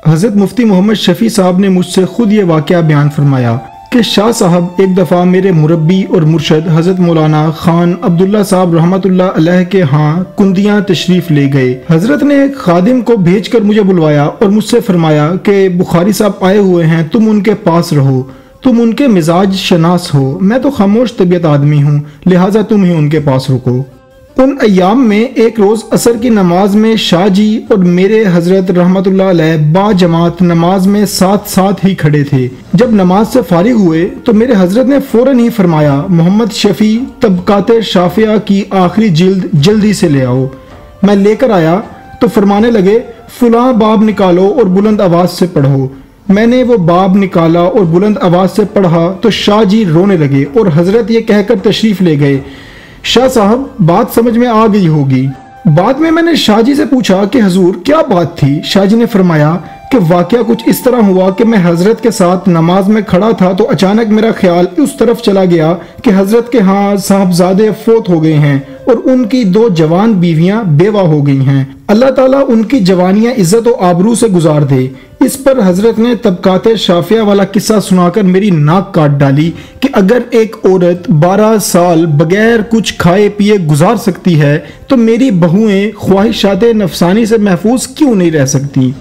हज़रत मुफ्ती मोहम्मद शफी साहब ने मुझसे खुद ये वाक़या बयान फरमाया कि शाह साहब एक दफ़ा मेरे मुरब्बी और मुर्शद हज़रत मौलाना खान अब्दुल्ला साहब रहमतुल्लाह अलैह के यहाँ कुंदियाँ तशरीफ़ ले गए। हज़रत ने एक खादिम को भेजकर मुझे बुलवाया और मुझसे फरमाया कि बुखारी साहब आए हुए हैं, तुम उनके पास रहो, तुम उनके मिजाज शनास हो, मैं तो खामोश तबीयत आदमी हूँ, लिहाजा तुम ही उनके पास रुको। उन अय्याम में एक रोज़ असर की नमाज में शाह जी और मेरे हज़रत रहमतुल्लाह अलैह बा जमात नमाज में साथ साथ ही खड़े थे। जब नमाज से फारिग हुए तो मेरे हज़रत ने फ़ौरन ही फरमाया, मोहम्मद शफ़ी तबकाते शाफिया की आखिरी जिल्द जल्दी से ले आओ। मैं लेकर आया तो फरमाने लगे, फ़लाँ बाब निकालो और बुलंद आवाज़ से पढ़ो। मैंने वो बाब निकाला और बुलंद आवाज़ से पढ़ा तो शाह जी रोने लगे और हज़रत ये कहकर तशरीफ़ ले गए, शाह साहब बात समझ में आ गई होगी। बाद में मैंने शाह जी से पूछा कि हुजूर क्या बात थी। शाह जी ने फरमाया कि वाकया कुछ इस तरह हुआ कि मैं हज़रत के साथ नमाज में खड़ा था तो अचानक मेरा ख्याल उस तरफ चला गया कि हज़रत के यहाँ साहबजादे फोत हो गए हैं और उनकी 2 जवान बीवियां बेवा हो गई हैं। अल्लाह ताला उनकी जवानियां इज्जत और आबरू से गुजार दे। इस पर हज़रत ने तबकाते शाफिया वाला किस्सा सुनाकर मेरी नाक काट डाली कि अगर एक औरत 12 साल बगैर कुछ खाए पिए गुजार सकती है तो मेरी बहुएं ख्वाहिशात नफसानी से महफूज क्यों नहीं रह सकती।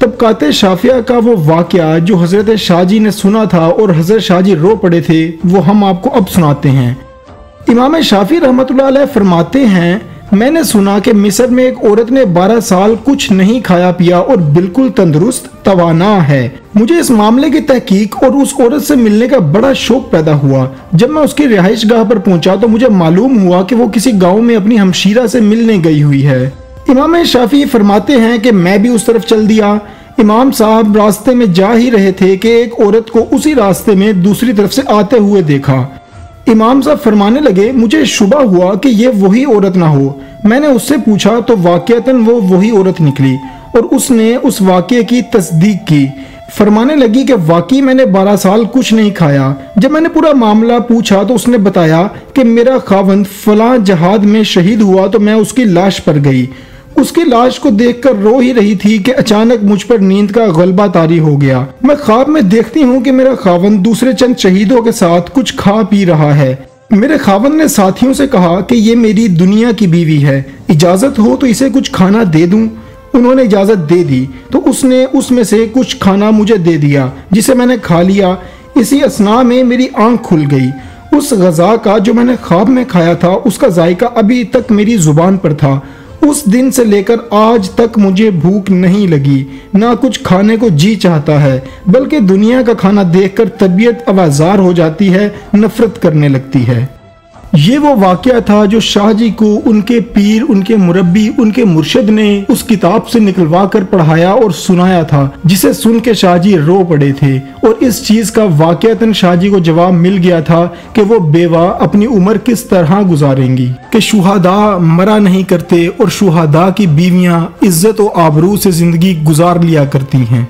तबकाते शाफिया का वो वाक़या जो हज़रत शाह जी ने सुना था और हज़रत शाह जी रो पड़े थे, वो हम आपको अब सुनाते हैं। इमाम शाफी रहमतुल्लाह अलैह फरमाते हैं, मैंने सुना कि मिस्र में एक औरत ने 12 साल कुछ नहीं खाया पिया और बिल्कुल तंदुरुस्त तवाना है। मुझे इस मामले की तहकीक और उस औरत से मिलने का बड़ा शौक पैदा हुआ। जब मैं उसकी रिहाइश गाह पर पहुंचा तो मुझे मालूम हुआ कि वो किसी गांव में अपनी हमशीरा से मिलने गई हुई है। इमाम शाफी फरमाते हैं कि मैं भी उस तरफ चल दिया। इमाम साहब रास्ते में जा ही रहे थे कि एक औरत को उसी रास्ते में दूसरी तरफ से आते हुए देखा। इमाम साहब फरमाने लगे, मुझे शुबा हुआ कि ये वही औरत ना हो। मैंने उससे पूछा तो वाकईतन वो वही औरत निकली और उसने उस वाक़े की तस्दीक की। फरमाने लगी कि वाकई मैंने 12 साल कुछ नहीं खाया। जब मैंने पूरा मामला पूछा तो उसने बताया कि मेरा खावंद फलां जहाद में शहीद हुआ तो मैं उसकी लाश पर गई। उसकी लाश को देखकर रो ही रही थी कि अचानक मुझ पर नींद का गलबा तारी हो गया। मैं ख्वाब में देखती हूँ कि मेरा खावंद दूसरे चंद शहीदों के साथ कुछ खा पी रहा है। मेरे खावंद ने साथियों से कहा कि ये मेरी दुनिया की बीवी है, इजाजत हो तो इसे कुछ खाना दे दूं। उन्होंने इजाजत दे दी तो उसने उसमें से कुछ खाना मुझे दे दिया जिसे मैंने खा लिया। इसी असना में मेरी आंख खुल गई। उस गज़ा का जो मैंने ख्वाब में खाया था उसका जायका अभी तक मेरी जुबान पर था। उस दिन से लेकर आज तक मुझे भूख नहीं लगी, ना कुछ खाने को जी चाहता है, बल्कि दुनिया का खाना देखकर तबीयत अवाजार हो जाती है, नफरत करने लगती है। ये वो वाक़या था जो शाह जी को उनके पीर, उनके मुरब्बी, उनके मुर्शिद ने उस किताब से निकलवा कर पढ़ाया और सुनाया था, जिसे सुन के शाह जी रो पड़े थे। और इस चीज का वाक़यतन शाह जी को जवाब मिल गया था कि वो बेवा अपनी उम्र किस तरह गुजारेंगी, कि शुहादा मरा नहीं करते और शुहादा की बीवियां इज्जत और आबरू से जिंदगी गुजार लिया करती हैं।